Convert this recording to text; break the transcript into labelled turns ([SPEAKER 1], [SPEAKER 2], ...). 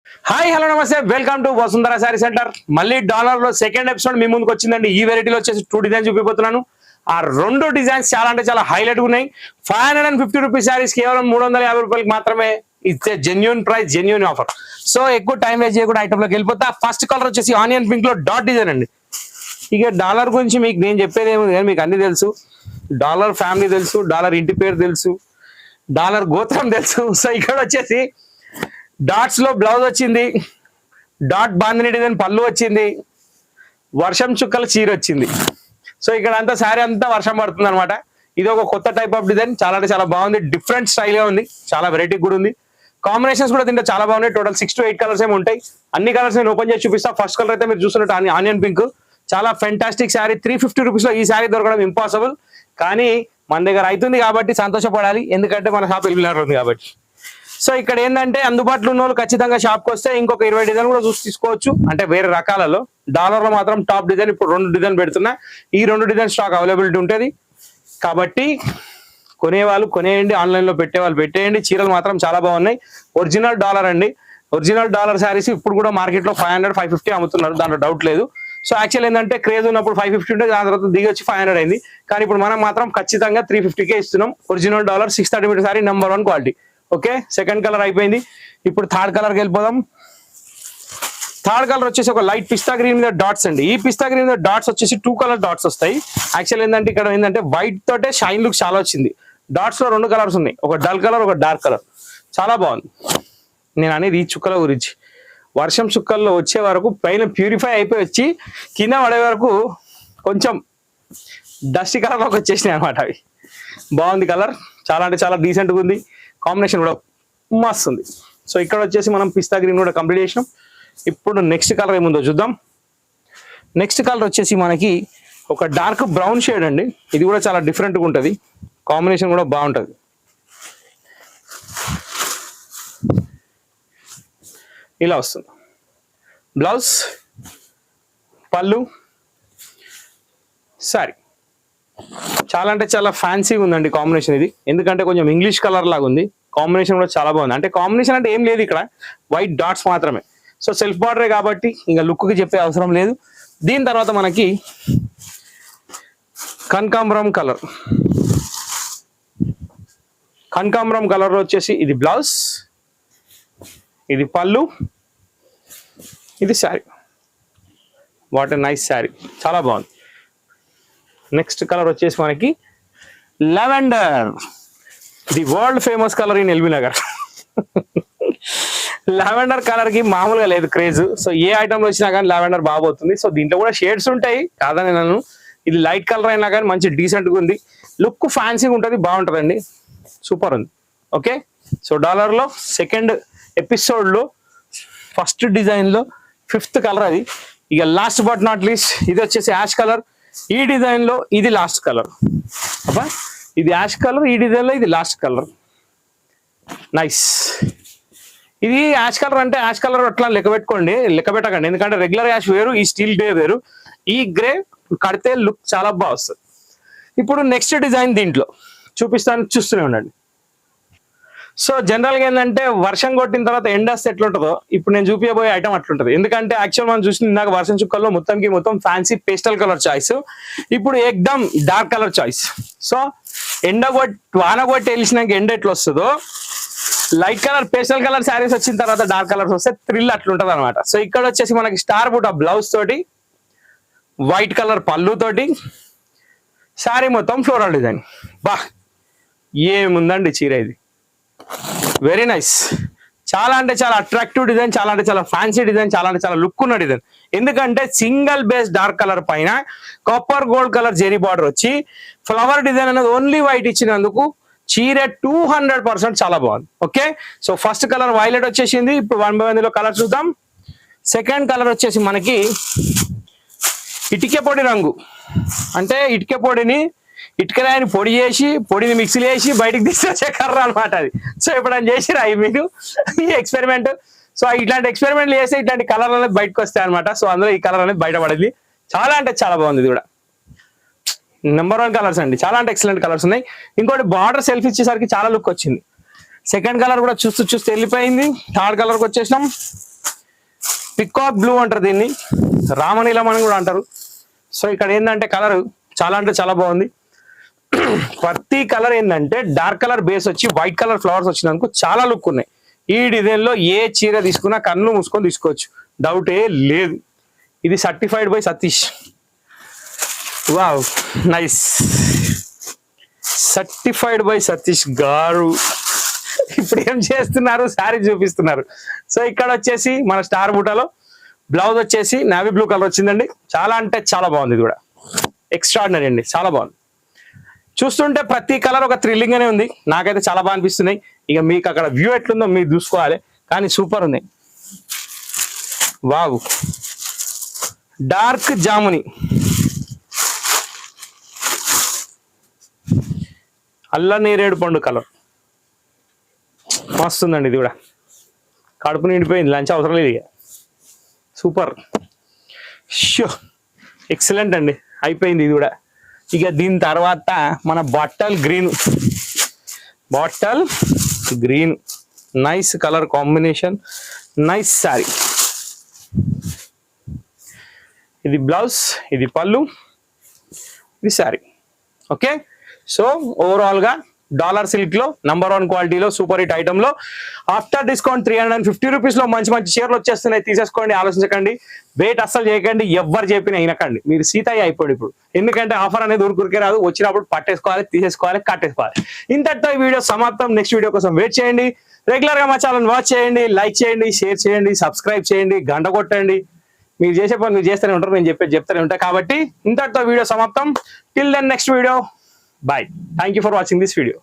[SPEAKER 1] Hi hello నమస్తే welcome to Vasundhara sari centre. మళ్ళీ dollar లో సెకండ్ ఎపిసోడ్ మీ ముందుకు వచ్చిందండి. ఈ వెరైటీలో వచ్చేసి 2 డిజైన్స్ చూపిపోతున్నాను. ఆ 2 డిజైన్స్ చాలా అంటే చాలా హైలైట్ ఉన్నాయి. 550 రూపీస్ శారీస్ కేవలం 350 రూపాయలకి మాత్రమే. It's genuine price, genuine offer. So ఎక్కువ టైం వేస్ట్ చేయకుండా ఐటమ్ లోకి వెళ్ళిపోతా. ఫస్ట్ కలర్ వచ్చేసి ఆనియన్ పింక్ లో డాట్ డిజైన్ అండి. ఇక డాలర్ గురించి మీకు నేను చెప్పేది ఏముంది కానీ మీకు అన్ని తెలుసు. డాలర్ ఫ్యామిలీ తెలుసు, డాలర్ ఇంటి పేరు తెలుసు, డాలర్ గోత్రం తెలుసు. సో ఇక్కడ వచ్చేసి డాట్స్ లో బ్లౌజ్ వచ్చింది, డాట్ బాందిని డిజైన్ పళ్ళు వచ్చింది, వర్షం చుక్కల చీర వచ్చింది. సో ఇక్కడ అంతా శారీ అంతా వర్షం పడుతుంది అనమాట. ఇది ఒక కొత్త టైప్ ఆఫ్ డిజైన్, చాలా అంటే చాలా బాగుంది. డిఫరెంట్ స్టైల్ గా ఉంది, చాలా వెరైటీ కూడా ఉంది. కాంబినేషన్స్ కూడా తింటే చాలా బాగున్నాయి. టోటల్ 6 to 8 కలర్స్ ఏమి ఉంటాయి. అన్ని కలర్స్ నేను ఓపెన్ చేసి చూపిస్తా. ఫస్ట్ కలర్ అయితే మీరు చూస్తున్నట్టు ఆనియన్ పింక్, చాలా ఫెంటాస్టిక్ శారీ. 350 రూపీస్ లో ఈ శారీ దొరకడం ఇంపాసిబుల్. కానీ మన దగ్గర అవుతుంది కాబట్టి సంతోషపడాలి, ఎందుకంటే మన షాప్ ఎలిమినార్ ఉంది కాబట్టి. సో ఇక్కడ ఏంటంటే అందుబాటులో ఉన్న వాళ్ళు ఖచ్చితంగా షాప్కి వస్తే ఇంకొక 20 డిజైన్ కూడా చూసి తీసుకోవచ్చు. అంటే వేరే రకాలలో. డాలర్ లో మాత్రం టాప్ డిజైన్ ఇప్పుడు 2 డిజైన్ పెడుతున్నా. ఈ 2 డిజైన్ స్టాక్ అవైలబిలిటీ ఉంటుంది కాబట్టి కొనేవాళ్ళు కొనేయండి, ఆన్లైన్ లో పెట్టేవాళ్ళు పెట్టేయండి. చీరలు మాత్రం చాలా బాగున్నాయి. ఒరిజినల్ డాలర్ అండి. ఒరిజినల్ డాలర్ శారీస్ ఇప్పుడు కూడా మార్కెట్ లో 500, 550 అమ్ముతున్నారు, దాంట్లో డౌట్ లేదు. సో యాక్చువల్ ఏంటంటే క్రేజ్ ఉన్నప్పుడు 550 ఉంటే దాని తర్వాత దిగి వచ్చి 500 అయింది. కానీ ఇప్పుడు మనం మాత్రం ఖచ్చితంగా 350కే ఇస్తున్నాం. Original dollar 630 metre sari, number 1 quality. Okay, second colour అయిపోయింది. ఇప్పుడు థర్డ్ కలర్కి వెళ్ళిపోదాం. థర్డ్ కలర్ వచ్చేసి ఒక లైట్ పిస్తా గ్రీన్ మీద డాట్స్ అండి. ఈ పిస్తా గ్రీన్ మీద డాట్స్ వచ్చేసి 2 కలర్ డాట్స్ వస్తాయి. యాక్చువల్ ఏంటంటే ఇక్కడ ఏంటంటే వైట్ తోటే షైన్ లుక్ చాలా వచ్చింది. డాట్స్ లో 2 కలర్స్ ఉన్నాయి, ఒక డల్ కలర్, ఒక డార్క్ కలర్. చాలా బాగుంది. నేను అనేది ఈ చుక్కల గురించి. వర్షం చుక్కల్లో వచ్చే వరకు పైన ప్యూరిఫై అయిపోయి వచ్చి కింద పడే వరకు కొంచెం డస్టీ కలర్లోకి వచ్చేసినాయి అనమాట. అవి బాగుంది కలర్, చాలా అంటే చాలా డీసెంట్గా ఉంది. కాంబినేషన్ కూడా మస్తు ఉంది. సో ఇక్కడ వచ్చేసి మనం పిస్తా గ్రీన్ కూడా కంప్లీట్ చేసినాం. ఇప్పుడు నెక్స్ట్ కలర్ ఏముందో చూద్దాం. నెక్స్ట్ కలర్ వచ్చేసి మనకి ఒక డార్క్ బ్రౌన్ షేడ్ అండి. ఇది కూడా చాలా డిఫరెంట్గా ఉంటుంది, కాంబినేషన్ కూడా బాగుంటుంది. ఇలా వస్తుంది బ్లౌజ్, పళ్ళు, సారీ. చాలా అంటే చాలా ఫ్యాన్సీగా ఉందండి కాంబినేషన్ ఇది. ఎందుకంటే కొంచెం ఇంగ్లీష్ కలర్ లాగా ఉంది. కాంబినేషన్ కూడా చాలా బాగుంది. అంటే కాంబినేషన్ అంటే ఏం లేదు, ఇక్కడ వైట్ డాట్స్ మాత్రమే. సో సెల్ఫ్ బార్డరే కాబట్టి ఇంకా లుక్కి చెప్పే అవసరం లేదు. దీని తర్వాత మనకి కనకాంబరం కలర్. కనకాంబరం కలర్ వచ్చేసి ఇది బ్లౌజ్, ఇది పళ్ళు, ఇది sari. What a nice sari, చాలా బాగుంది. నెక్స్ట్ కలర్ వచ్చేసి మనకి lavender, the world famous colour in LB Nagar. Lavender colour కి మామూలుగా లేదు క్రేజ్. సో ఏ ఐటమ్ వచ్చినా కానీ లావెండర్ బాగోతుంది. సో దీంట్లో కూడా షేడ్స్ ఉంటాయి కాదని నన్ను. ఇది లైట్ కలర్ అయినా కానీ మంచి డీసెంట్గా ఉంది. లుక్ ఫ్యాన్సీగా ఉంటుంది, బాగుంటుందండి. సూపర్ ఉంది. ఓకే, సో డాలర్ లో సెకండ్ ఎపిసోడ్ లో ఫస్ట్ డిజైన్ లో 5th కలర్ అది. ఇక లాస్ట్ బట్ నాట్ లీస్ట్ ఇది వచ్చేసి యాష్ కలర్. ఈ డిజైన్ లో ఇది లాస్ట్ కలర్. అబ్బా, ఇది యాష్ కలర్, ఈ డిజైన్ లో ఇది లాస్ట్ కలర్. నైస్. ఇది యాష్ కలర్ అంటే యాష్ కలర్ అట్లా లెక్క పెట్టకండి. ఎందుకంటే రెగ్యులర్ యాష్ వేరు, ఈ స్టీల్ గ్రే వేరు. ఈ గ్రే కడితే లుక్ చాలా బాగా వస్తుంది. ఇప్పుడు నెక్స్ట్ డిజైన్ దీంట్లో చూపిస్తాను, చూస్తూనే ఉండండి. సో జనరల్గా ఏంటంటే వర్షం కొట్టిన తర్వాత ఎండ వస్తే ఎట్లుంటుందో ఇప్పుడు నేను చూపించబోయే ఐటమ్ అట్లుంటుంది. ఎందుకంటే యాక్చువల్ మనం చూసిన ఇందాక వర్షం చుక్కల్లో మొత్తం ఫ్యాన్సీ పేస్టల్ కలర్ చాయిస్, ఇప్పుడు ఎక్దమ్ డార్క్ కలర్ చాయిస్. సో వాన కొట్టి వెళ్ళినాక ఎండ ఎట్లా వస్తుందో light colour pastel colour saris వచ్చిన తర్వాత డార్క్ కలర్స్ వస్తే థ్రిల్ అట్లుంటది అనమాట. సో ఇక్కడ వచ్చేసి మనకి స్టార్ బూటా బ్లౌజ్ తోటి, వైట్ కలర్ పళ్ళు తోటి, శారీ మొత్తం ఫ్లోరల్ డిజైన్. బా ఏముందండి చీర ఇది, వెరీ నైస్. చాలా అంటే చాలా అట్రాక్టివ్ డిజైన్, చాలా అంటే చాలా ఫ్యాన్సీ డిజైన్, చాలా అంటే చాలా లుక్ ఉన్న డిజైన్. ఎందుకంటే సింగిల్ బేస్ డార్క్ కలర్ పైన copper gold colour zari border వచ్చి ఫ్లవర్ డిజైన్ అనేది ఓన్లీ వైట్ ఇచ్చినందుకు చీర 200% చాలా బాగుంది. Okay, so first colour violet వచ్చేసింది. ఇప్పుడు 1 by 1 కలర్ చూద్దాం. సెకండ్ కలర్ వచ్చేసి మనకి ఇటుక పొడి రంగు. అంటే ఇటుక పొడిని ఇటుకరాయని పొడి చేసి పొడిని మిక్సీలు వేసి బయటకు తీసుకొచ్చే కర్ర అనమాట అది. సో ఎప్పుడైనా చేసిరా మీరు ఈ ఎక్స్పెరిమెంట్? సో ఇట్లాంటి ఎక్స్పెరిమెంట్లు చేస్తే ఇట్లాంటి కలర్ అనేది బయటకు వస్తాయి అనమాట. సో అందులో ఈ కలర్ అనేది బయటపడింది. చాలా అంటే చాలా బాగుంది. ఇది కూడా నెంబర్ 1 కలర్స్ అండి, చాలా అంటే ఎక్సలెంట్ కలర్స్ ఉన్నాయి. ఇంకోటి బార్డర్ సెల్ఫ్ ఇచ్చేసరికి చాలా లుక్ వచ్చింది. సెకండ్ కలర్ కూడా చూస్తూ వెళ్ళిపోయింది. థర్డ్ కలర్కి వచ్చేసినాం. పికాక్ బ్లూ అంటారు దీన్ని, రామనీలం అని కూడా అంటారు. సో ఇక్కడ ఏంటంటే కలర్ చాలా అంటే చాలా బాగుంది. ప్రతి కలర్ ఏంటంటే డార్క్ కలర్ బేస్ వచ్చి వైట్ కలర్ ఫ్లవర్స్ వచ్చినందుకు చాలా లుక్ ఉన్నాయి. ఈ డిజైన్ లో ఏ చీర తీసుకున్నా కన్ను మూసుకొని తీసుకోవచ్చు, డౌట్ ఏ లేదు. ఇది certified by Satish. Wow nice, certified by Satish గారు. ఇప్పుడు ఏం చేస్తున్నారు, శారీ చూపిస్తున్నారు. సో ఇక్కడ వచ్చేసి మన స్టార్ బూటాలో బ్లౌజ్ వచ్చేసి నావీ బ్లూ కలర్ వచ్చిందండి. చాలా అంటే చాలా బాగుంది, ఇది కూడా ఎక్స్ట్రాడినరీ అండి, చాలా బాగుంది. చూస్తుంటే ప్రతి కలర్ ఒక థ్రిల్లింగ్ గానే ఉంది, నాకైతే చాలా బాగా అనిపిస్తున్నాయి. ఇక మీకు అక్కడ వ్యూ ఎట్లుందో మీరు చూసుకోవాలి, కానీ సూపర్ ఉంది. వావ్, డార్క్ జాముని, అల్ల నేరేడు పండు కలర్ మస్తుందండి. ఇది కూడా కడుపు నిండిపోయింది, లంచ్ అవసరం లేదు ఇక. సూపర్, షో ఎక్సలెంట్ అండి, అయిపోయింది ఇది కూడా. ఇక దీని తర్వాత మన bottle green nice colour combination, nice sari. ఇది బ్లౌజ్, ఇది పళ్ళు, ఇది శారీ. ఓకే, సో ఓవరాల్ గా డాలర్ సిల్క్ లో #1 క్వాలిటీలో సూపర్ హిట్ ఐటమ్ లో ఆఫ్టర్ డిస్కౌంట్ 350 రూపీస్ లో మంచి మంచి చీరలు వచ్చేస్తున్నాయి. తీసేసుకోండి, ఆలోచించకండి, వెయిట్ అస్సలు చేయకండి, ఎవరు చెప్పినా వినకండి. మీరు సీతయ్య అయిపోయి ఇప్పుడు, ఎందుకంటే ఆఫర్ అనేది ఊరికే రాదు, వచ్చినప్పుడు పట్టేసుకోవాలి, తీసేసుకోవాలి, కట్టేసుకోవాలి. ఇంతటితో ఈ వీడియో సమాప్తం. నెక్స్ట్ వీడియో కోసం వెయిట్ చేయండి. రెగ్యులర్ గా మా ఛానల్ వాచ్ చేయండి, లైక్ చేయండి, షేర్ చేయండి, సబ్స్క్రైబ్ చేయండి, గంట కొట్టండి. మీరు చేసే పని మీరు చేస్తూనే ఉంటారు, నేను చెప్పేది చెప్తూనే ఉంటాను. కాబట్టి ఇంతటితో వీడియో సమాప్తం. Till then next video, bye. Thank you for watching this video.